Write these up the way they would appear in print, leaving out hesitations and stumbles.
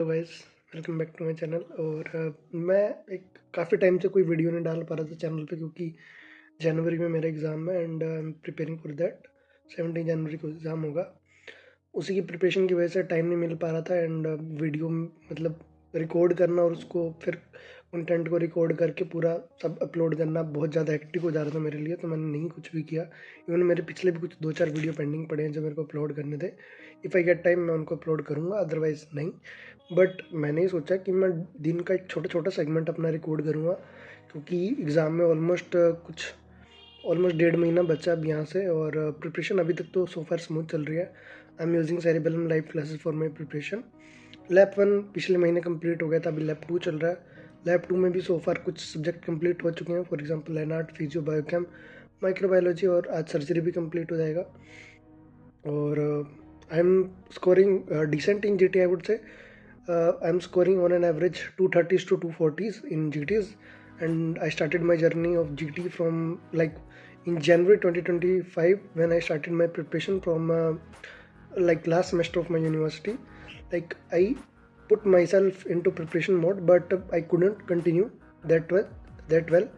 Hello guys, welcome back to my channel. और मैं एक काफ़ी टाइम से कोई वीडियो नहीं डाल पा रहा था चैनल पे, क्योंकि जनवरी में मेरा एग्ज़ाम है and I am preparing for that. 17 जनवरी को एग्ज़ाम होगा। उसी की प्रिपरेशन की वजह से टाइम नहीं मिल पा रहा था एंड वीडियो मतलब रिकॉर्ड करना और उसको फिर कंटेंट को रिकॉर्ड करके पूरा सब अपलोड करना बहुत ज़्यादा हेक्टिक हो जा रहा था मेरे लिए, तो मैंने नहीं कुछ भी किया। इवन मेरे पिछले भी कुछ 2-4 वीडियो पेंडिंग पड़े हैं जो मेरे को अपलोड करने थे। इफ़ आई गेट टाइम मैं उनको अपलोड करूँगा, अदरवाइज़ नहीं। बट मैंने ये सोचा कि मैं दिन का एक छोटा छोटा सेगमेंट अपना रिकॉर्ड करूँगा, क्योंकि एग्ज़ाम में ऑलमोस्ट 1.5 महीना बचा अब यहाँ से। और प्रिपरेशन अभी तक तो सो फार स्मूथ चल रही है। I am using cerebellum live classes for my preparation. Lab 1 पिछले महीने कंप्लीट हो गया था, अभी लैब 2 चल रहा है। लैब 2 में भी सो फार कुछ सब्जेक्ट कंप्लीट हो चुके हैं, for example anat, physio, biochem, microbiology, और आज सर्जरी भी कंप्लीट हो जाएगा। और I am scoring decent in GT, I would say I'm scoring on an average 230s to 240s in GTs, and I started my journey of GT from like in January 2025 when I started my preparation from like last semester of my university. Like I put myself into preparation mode, but I couldn't continue that well.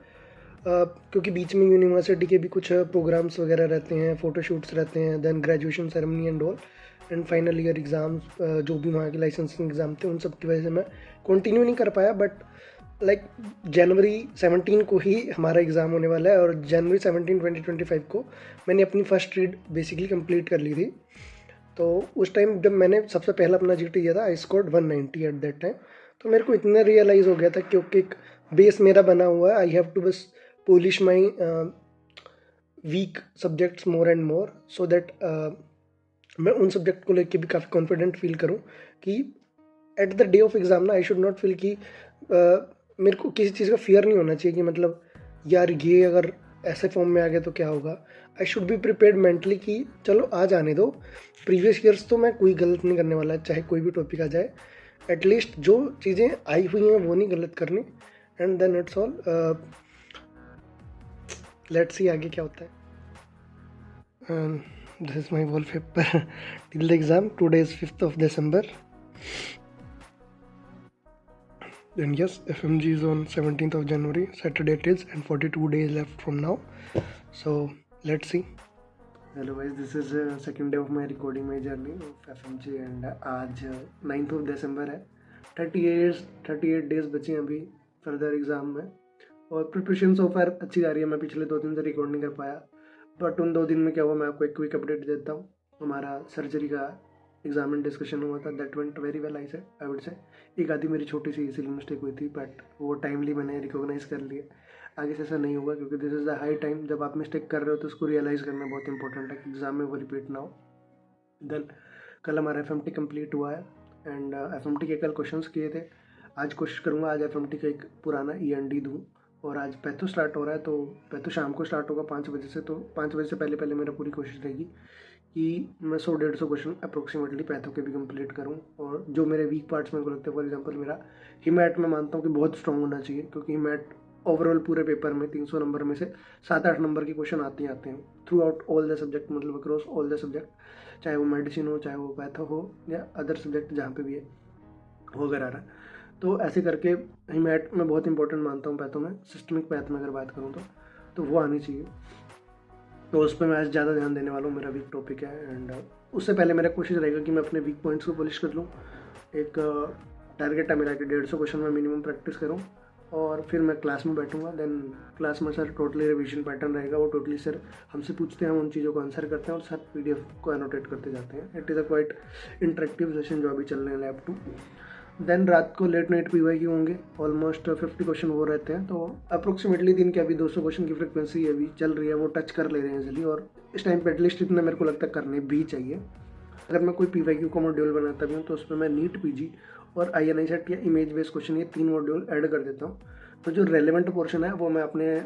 क्योंकि बीच में university के भी कुछ programmes वगैरह रहते हैं, photoshoots रहते हैं, then graduation ceremony and all, and final year exams जो भी वहाँ के लाइसेंसिंग एग्ज़ाम थे, उन सब की वजह से मैं कंटिन्यू नहीं कर पाया। बट लाइक जनवरी 17 को ही हमारा एग्ज़ाम होने वाला है, और जनवरी 17 2025 को मैंने अपनी फ़र्स्ट रीड बेसिकली कंप्लीट कर ली थी। तो उस टाइम जब मैंने सबसे पहला अपना जीटी दिया था, I scored 190 at that time. तो मेरे को इतना रियलाइज़ हो गया था, क्योंकि एक बेस मेरा बना हुआ है। आई हैव टू बस polish my weak subjects more and more, so that मैं उन सब्जेक्ट को लेके भी काफ़ी कॉन्फिडेंट फील करूँ कि at the day of exam ना आई शुड नॉट फील कि मेरे को किसी चीज़ का फियर नहीं होना चाहिए कि मतलब यार ये अगर ऐसे फॉर्म में आ गया तो क्या होगा। I should be prepared mentally कि चलो आ जाने दो, प्रीवियस ईयर्स तो मैं कोई गलत नहीं करने वाला, चाहे कोई भी टॉपिक आ जाए। एटलीस्ट जो चीज़ें आई हुई हैं वो नहीं गलत करनी, and then it's all. Let's see आगे क्या होता है। This is my wallpaper till the exam. Today is 5th of December, and yes, FMG is on 17th of January, Saturday it is, and 42 days left from now, so let's see. Hello guys, this is second day of my recording my journey of FMG, and आज 9th of December है। 38 days बचे हैं अभी further exam में, और preparation so फार अच्छी जा रही है। मैं पिछले 2 दिन से रिकॉर्ड नहीं कर पाया, बट उन 2 दिन में क्या हुआ मैं आपको एक क्विक अपडेट देता हूँ। हमारा सर्जरी का एग्जाम एंड डिस्कशन हुआ था, that went very well I would से। एक आधी मेरी छोटी सी सिली मिस्टेक हुई थी, बट वो टाइमली मैंने रिकॉग्नाइज कर लिया। आगे से ऐसा नहीं होगा, क्योंकि this is the high time. जब आप मिस्टेक कर रहे हो तो उसको रियलाइज़ करना बहुत इंपॉर्टेंट है कि एग्ज़ाम में वो रिपीट ना हो। देन कल हमारा FMT कंप्लीट हुआ है, एंड FMT के कल क्वेश्चंस किए थे। आज कोशिश करूँगा आज FMT का एक पुराना END दूँ, और आज पैथो स्टार्ट हो रहा है, तो पैथो शाम को स्टार्ट होगा 5 बजे से। तो 5 बजे से पहले मेरा पूरी कोशिश रहेगी कि मैं 100-150 क्वेश्चन अप्रोक्सीमेटली पैथो के भी कंप्लीट करूं। और जो मेरे वीक पार्ट्स मेरे को लगता है, फॉर एग्जांपल मेरा हिमैट मैं मानता हूं कि बहुत स्ट्रॉन्ग होना चाहिए, क्योंकि हिमैट ओवरऑल पूरे पेपर में 300 नंबर में से 7-8 नंबर के क्वेश्चन आते हैं through out all the subject, मतलब अक्रॉस ऑल द सब्जेक्ट, चाहे वो मेडिसिन हो, चाहे वो पैथो हो, या अदर सब्जेक्ट जहाँ पे भी है वो अगर आ रहा है। तो ऐसे करके हिमैट मैं बहुत इंपॉर्टेंट मानता हूँ पैथों में। सिस्टमिक पैथ में अगर बात करूँ तो वो आनी चाहिए, तो उस पर मैं आज ज़्यादा ध्यान देने वाला हूँ। मेरा वीक टॉपिक है, एंड उससे पहले मेरा कोशिश रहेगा कि मैं अपने वीक पॉइंट्स को पॉलिश कर लूँ। एक टारगेट है मेरा कि 150 क्वेश्चन मैं मिनिमम प्रैक्टिस करूँ, और फिर मैं क्लास में बैठूँगा। देन क्लास में सर टोटली रिविजन पैटर्न रहेगा, वो टोटली सर हमसे पूछते हैं, हम उन चीज़ों को आंसर करते हैं, और सर PDF को एनोटेट करते जाते हैं। It is a quite interactive session जो अभी चल रहे हैं लैब 2। देन रात को लेट नाइट PYQ होंगे, ऑलमोस्ट 50 क्वेश्चन वो रहते हैं। तो अप्रोक्सीमेटली दिन के अभी 200 क्वेश्चन की फ्रिक्वेंसी अभी चल रही है, वो टच कर ले रहे हैं इजीली, और इस टाइम पे एटलीस्ट इतना मेरे को लगता है करने भी चाहिए। अगर मैं कोई PYQ का मॉड्यूल बनाता भी हूँ तो उसमें मैं नीट PG और INI सेट या इमेज बेस्ड क्वेश्चन, ये 3 मॉड्यूल ऐड कर देता हूँ। तो जो रेलिवेंट पोर्शन है वो मैं अपने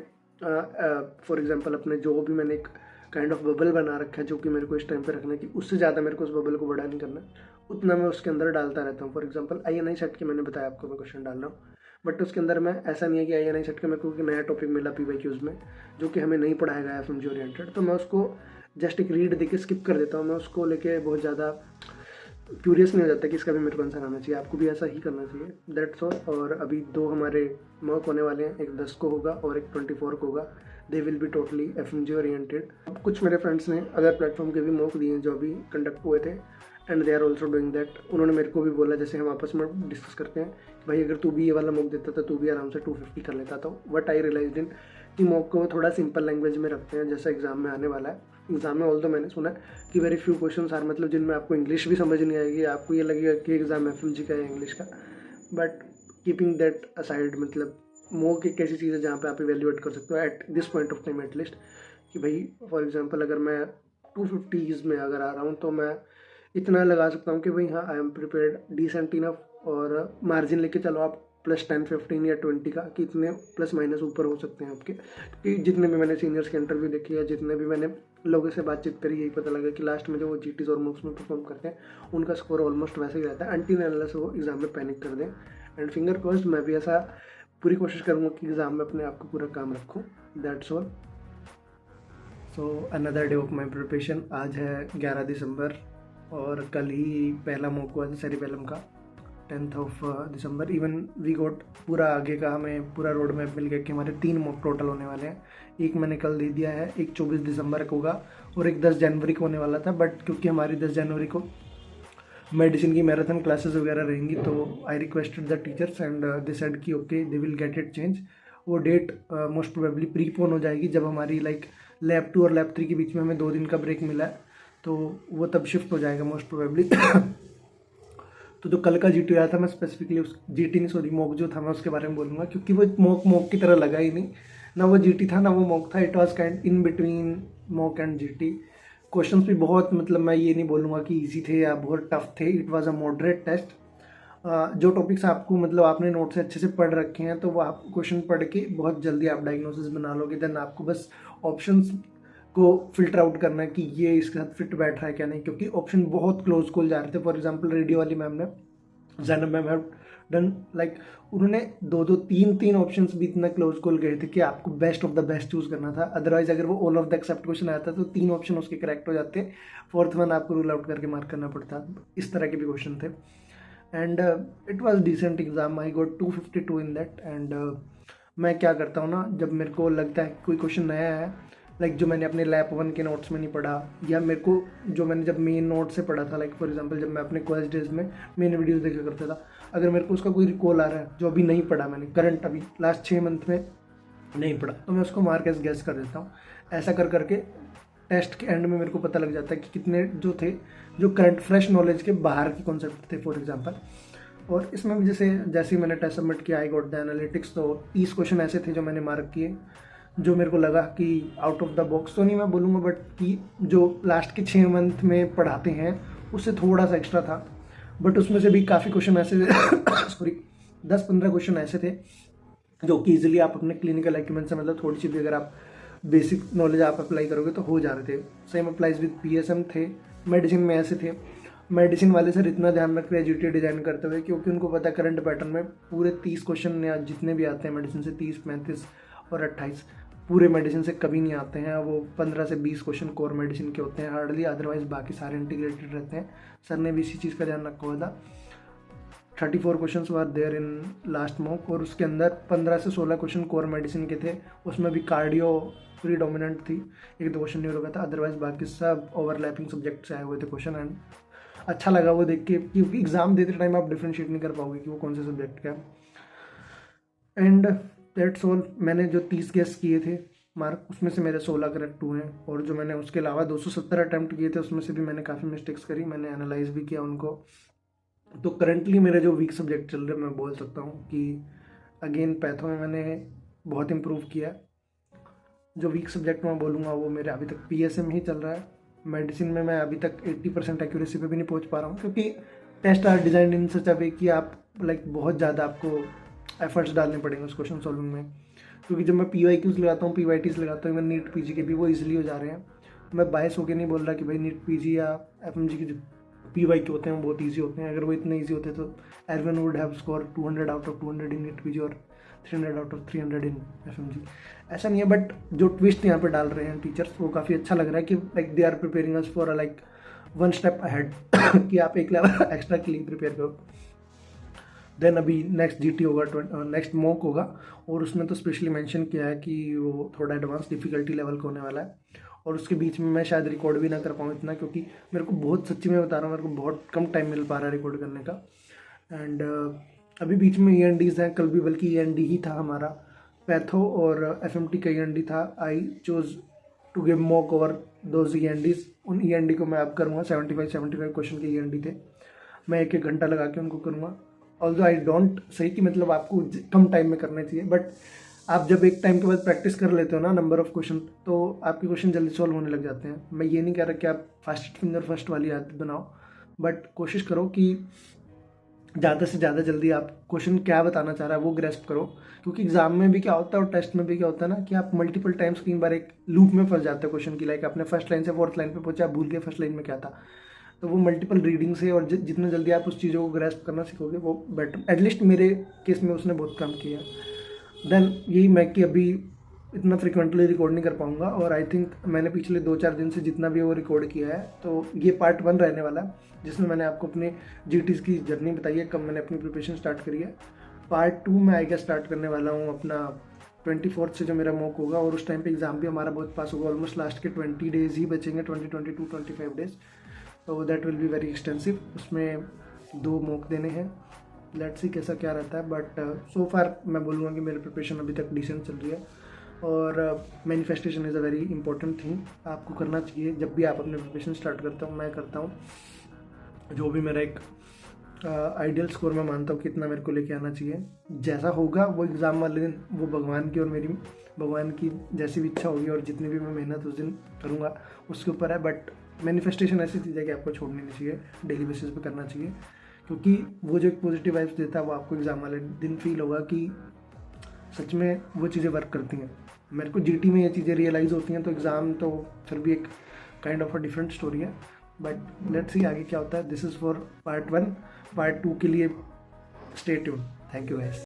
फॉर एग्जाम्पल अपने जो भी मैंने एक काइंड ऑफ बबल बना रखा है जो कि मेरे को इस टाइम पे रखना है, कि उससे ज़्यादा मेरे को उस बबल को बड़ा नहीं करना, उतना मैं उसके अंदर डालता रहता हूँ। फॉर एग्जांपल INI सेट के मैंने बताया आपको मैं क्वेश्चन डाल रहा हूँ, बट उसके अंदर मैं ऐसा नहीं है कि INI सेट के मेरे को नया टॉपिक मिला PYQs में जो कि हमें नहीं पढ़ाया गया FMG ओरिएंटेड, तो मैं उसको जस्ट एक रीड देके स्किप कर देता हूँ। मैं उसको लेके बहुत ज़्यादा क्यूरियस नहीं हो जाता कि इसका भी मेरे को आंसर आना चाहिए। आपको भी ऐसा ही करना चाहिए, दैट्स ऑल। और अभी 2 हमारे मॉक होने वाले हैं, एक 10 को होगा और एक 24 को होगा। They will be totally FMG oriented. कुछ मेरे फ्रेंड्स ने अदर प्लेटफॉर्म के भी मॉक दिए हैं जो अभी कंडक्ट हुए थे, and they are also doing that. उन्होंने मेरे को भी बोला, जैसे हम आपस में डिस्कस करते हैं कि भाई अगर तू भी ये वाला मॉक देता था तू भी आराम से 250 कर लेता। तो वट आई रियलाइज्ड इन कि मॉक को थोड़ा सिंपल लैंग्वेज में रखते हैं, जैसा एग्जाम में आने वाला है। एग्जाम में ऑल तो मैंने सुना है कि वेरी फ्यू क्वेश्चन आर, मतलब जिनमें आपको इंग्लिश भी समझ नहीं आएगी, आपको ये लगेगा कि एग्जाम FMG का है इंग्लिश का। बट कीपिंग दैट असाइड, मतलब मॉक एक ऐसी चीज़ है जहाँ पे आप इवेल्युएट कर सकते हो at this point of time at least, कि भाई फॉर एग्जांपल अगर मैं 250 में अगर आ रहा हूँ तो मैं इतना लगा सकता हूँ कि भाई हाँ I am prepared decent enough, और मार्जिन लेके चलो आप +10, 15 या 20 का, कि इतने प्लस माइनस ऊपर हो सकते हैं आपके। क्योंकि जितने भी मैंने सीनियर्स के इंटरव्यू देखे या जितने भी मैंने लोगों से बातचीत करी, यही पता लगा कि लास्ट में जो वो GTs और मॉक्स में परफॉर्म करते हैं उनका स्कोर ऑलमोस्ट वैसे ही रहता है, अनटिल अनलेस वो एग्जाम में पैनिक कर दें। एंड फिंगर क्रॉस्ड, मैं भी ऐसा पूरी कोशिश करूँगा कि एग्ज़ाम में अपने आप को पूरा काम रखूँ। That's all. So another day of my preparation. आज है 11 दिसंबर और कल ही पहला मॉक हुआ था सेरिबेलम का, 10th ऑफ दिसंबर। इवन वी गोट पूरा आगे का हमें पूरा रोड मैप मिल गया कि हमारे 3 मॉक टोटल होने वाले हैं। एक मैंने कल दे दिया है, एक 24 दिसंबर को होगा और एक 10 जनवरी को होने वाला था। बट क्योंकि हमारी 10 जनवरी को मेडिसिन की मैराथन क्लासेस वगैरह रहेंगी तो I requested the teachers and they said कि okay they will get it change. वो डेट मोस्ट प्रोबेबली प्रीपोन हो जाएगी जब हमारी लैब 2 और लैब 3 के बीच में हमें 2 दिन का ब्रेक मिला है, तो वो तब शिफ्ट हो जाएगा मोस्ट प्रोबेबली। तो जो कल का GT आया था, मैं स्पेसिफिकली उस GT नहीं सॉरी मॉक जो था मैं उसके बारे में बोलूँगा, क्योंकि वो मॉक की तरह लगा ही नहीं, ना वो GT था ना वो मॉक था। It was kind in between mock and GT। Questions भी बहुत, मतलब मैं ये नहीं बोलूँगा कि इजी थे या बहुत टफ थे, it was a moderate test. जो टॉपिक्स आपको मतलब आपने नोट से अच्छे से पढ़ रखे हैं तो वो आप क्वेश्चन पढ़ के बहुत जल्दी आप डायग्नोसिस बना लोगे। देन आपको बस ऑप्शंस को फिल्टर आउट करना है कि ये इसके साथ फिट बैठ रहा है क्या नहीं, क्योंकि ऑप्शन बहुत क्लोज कॉल जा रहे थे। फॉर एग्जाम्पल रेडियो वाली मैम ने, जैनब मैम हैव डन उन्होंने 2-2, 3-3 ऑप्शंस भी इतना क्लोज कॉल गए थे कि आपको best of the best choose करना था। अदरवाइज अगर वो all of the except question आता तो 3 ऑप्शन उसके करेक्ट हो जाते, 4th वन आपको रूल आउट करके मार्क करना पड़ता। इस तरह के भी क्वेश्चन थे and it was decent exam. I got 252 in that. And मैं क्या करता हूँ ना, जब मेरे को लगता है कोई क्वेश्चन नया है, जो मैंने अपने लैब 1 के नोट्स में नहीं पढ़ा, या मेरे को जो मैंने जब मेन नोट से पढ़ा था, फॉर एग्जांपल जब मैं अपने कॉलेज डेज में मेन वीडियोस देखा करता था, अगर मेरे को उसका कोई रिकॉल आ रहा है जो अभी नहीं पढ़ा मैंने, करंट अभी लास्ट 6 मंथ में नहीं पढ़ा, तो मैं उसको मार्क एज गेस कर देता हूँ। ऐसा कर करके टेस्ट के एंड में मेरे को पता लग जाता है कि कितने जो थे जो करंट फ्रेश नॉलेज के बाहर के कॉन्सेप्ट थे फॉर एग्जांपल। और इसमें भी जैसे ही मैंने टेस्ट सबमिट किया, आई गॉट द एनालिटिक्स, तो 30 क्वेश्चन ऐसे थे जो मैंने मार्क किए, जो मेरे को लगा कि आउट ऑफ द बॉक्स तो नहीं मैं बोलूँगा, बट कि जो लास्ट के 6 मंथ में पढ़ाते हैं उससे थोड़ा सा एक्स्ट्रा था। बट उसमें से भी काफ़ी क्वेश्चन ऐसे सॉरी 10-15 क्वेश्चन ऐसे थे जो कि ईजिली आप अपने क्लिनिकल एक्यूमेंट से, मतलब थोड़ी सी भी अगर आप बेसिक नॉलेज आप अप्लाई करोगे तो हो जा रहे थे। सेम अप्लाइज विद PSM थे। मेडिसिन में ऐसे थे, मेडिसिन वाले सर इतना ध्यान रख रहे हैं GT डिजाइन करते हुए, क्योंकि उनको पता है करंट पैटर्न में पूरे 30 क्वेश्चन या जितने भी आते हैं मेडिसिन से, 30, 35 और 28 पूरे मेडिसिन से कभी नहीं आते हैं। वो 15 से 20 क्वेश्चन कोर मेडिसिन के होते हैं हार्डली, अदरवाइज बाकी सारे इंटीग्रेटेड रहते हैं। सर ने भी इसी चीज़ का ध्यान रखा हुआ था। 34 question were there in last mock, और उसके अंदर 15 से 16 क्वेश्चन कोर मेडिसिन के थे। उसमें भी कार्डियो प्रीडोमिनेंट थी, 1-2 क्वेश्चन न्यूरो का था, अदरवाइज बाकी सब ओवरलैपिंग सब्जेक्ट से आए हुए थे क्वेश्चन। एंड अच्छा लगा वो देख के, क्योंकि एग्जाम देते टाइम आप डिफ्रेंशिएट नहीं कर पाओगे कि वो कौन से सब्जेक्ट का है। And that's all. मैंने जो 30 गेस किए थे मार्क, उसमें से मेरे 16 करेक्ट हुए हैं, और जो मैंने उसके अलावा 270 अटैम्प्ट किए थे उसमें से भी मैंने काफ़ी मिस्टेक्स करी, मैंने एनालाइज भी किया उनको। तो करंटली मेरे जो वीक सब्जेक्ट चल रहे हैं, मैं बोल सकता हूँ कि अगेन पैथो में मैंने बहुत इम्प्रूव किया। जो वीक सब्जेक्ट मैं बोलूँगा वो मेरे अभी तक PSM ही चल रहा है। मेडिसिन में मैं अभी तक 80% एक्यूरेसी पे भी नहीं पहुँच पा रहा हूँ, क्योंकि टेस्ट आर डिजाइन इन सच अ वे कि आप बहुत ज़्यादा आपको एफर्ट्स डालने पड़ेंगे उस क्वेश्चन सॉल्विंग में। क्योंकि जब मैं PYQs लगाता हूँ, PYTs लगाता हूँ, इवन नीट PG के भी वो ईजिली हो जा रहे हैं। मैं बायस होकर नहीं बोल रहा कि भाई नीट PG या FMG के जो PYQ होते हैं वो बहुत ईजी होते हैं। अगर वो इतने ईजी होते तो everyone would have score 200 out of 200 in NEET PG और 300 आउट ऑफ 300 इन FMG। ऐसा नहीं है, बट जो ट्विस्ट यहाँ पे डाल रहे हैं टीचर्स वो काफ़ी अच्छा लग रहा है कि they are preparing us for one step ahead कि आप एक लेवल एक्स्ट्रा के लिए प्रिपेयर करो। देन अभी नेक्स्ट जीटी होगा, नेक्स्ट मॉक होगा, और उसमें तो स्पेशली मेंशन किया है कि वो थोड़ा एडवांस डिफिकल्टी लेवल का होने वाला है, और उसके बीच में मैं शायद रिकॉर्ड भी ना कर पाऊँ इतना, क्योंकि मेरे को बहुत, सच्ची में बता रहा हूँ, मेरे को बहुत कम टाइम मिल पा रहा है रिकॉर्ड करने का। एंड अभी बीच में ENDs हैं, कल भी बल्कि END ही था हमारा, पैथो और FMT का END था। I chose to give mock over those ENDs। उन END को मैं अब करूँगा, 75 क्वेश्चन के END थे, मैं 1-1 घंटा लगा के उनको करूँगा। ऑल्दो आई डोंट सही कि मतलब आपको कम टाइम में करने चाहिए, बट आप जब एक टाइम के बाद प्रैक्टिस कर लेते हो ना नंबर ऑफ क्वेश्चन, तो आपके क्वेश्चन जल्दी सॉल्व होने लग जाते हैं। मैं ये नहीं कह रहा कि आप फास्ट फिंगर फर्स्ट वाली आदत बनाओ, बट कोशिश करो कि ज़्यादा से ज़्यादा जल्दी आप क्वेश्चन क्या बताना चाह रहा है वो ग्रेस्प करो, क्योंकि एग्जाम में भी क्या होता है और टेस्ट में भी क्या होता है ना कि आप मल्टीपल टाइम्स कई बार एक लूप में फंस जाते हो क्वेश्चन की। लाइक आपने फर्स्ट लाइन से फोर्थ लाइन पे पहुंचा, आप भूल गए फर्स्ट लाइन में क्या था। तो वो मल्टीपल रीडिंग से और जितना जल्दी आप उस चीज़ों को ग्रेस्प करना सीखोगे वो बेटर। एटलीस्ट मेरे केस में उसने बहुत काम किया। देन यही मैं कि अभी इतना फ्रिक्वेंटली रिकॉर्ड नहीं कर पाऊंगा, और आई थिंक मैंने पिछले 2-4 दिन से जितना भी वो रिकॉर्ड किया है, तो ये पार्ट 1 रहने वाला है, जिसमें मैंने आपको अपने GTs की जर्नी बताई है, कब मैंने अपनी प्रिपरेशन स्टार्ट करी है। पार्ट 2 में आई गेस स्टार्ट करने वाला हूँ अपना 24 से, जो मेरा मॉक होगा, और उस टाइम पे एग्जाम भी हमारा बहुत पास होगा। ऑलमोस्ट लास्ट के 20 डेज ही बचेंगे, 22-25 डेज, तो that will be very extensive. उसमें 2 मॉक देने हैं, लेट्स सी कैसा क्या रहता है, बट सो फार मैं बोलूँगा कि मेरी प्रिपरेशन अभी तक डिसेंट चल रही है। और manifestation is a very important thing, आपको करना चाहिए जब भी आप अपने प्रिपरेशन स्टार्ट करता हूँ, मैं करता हूँ। जो भी मेरा एक आइडियल स्कोर मैं मानता हूँ कितना मेरे को लेके आना चाहिए, जैसा होगा वो एग्ज़ाम वाले दिन वो भगवान की और मेरी, भगवान की जैसी भी इच्छा होगी और जितनी भी मैं मेहनत उस दिन करूँगा उसके ऊपर है। बट मैनिफेस्टेशन ऐसी चीज़ है कि आपको छोड़नी नहीं चाहिए, डेली बेसिस पे करना चाहिए, क्योंकि वो जो एक पॉजिटिव वाइब्स देता है वो आपको एग्ज़ाम वाले दिन फील होगा कि सच में वो चीज़ें वर्क करती हैं। मेरे को GT में ये चीज़ें रियलाइज़ होती हैं, तो एग्ज़ाम तो फिर भी एक kind of a different story है। बट लेट्स सी आगे क्या होता है। This is for part 1। Part 2 के लिए stay tune. Thank you guys.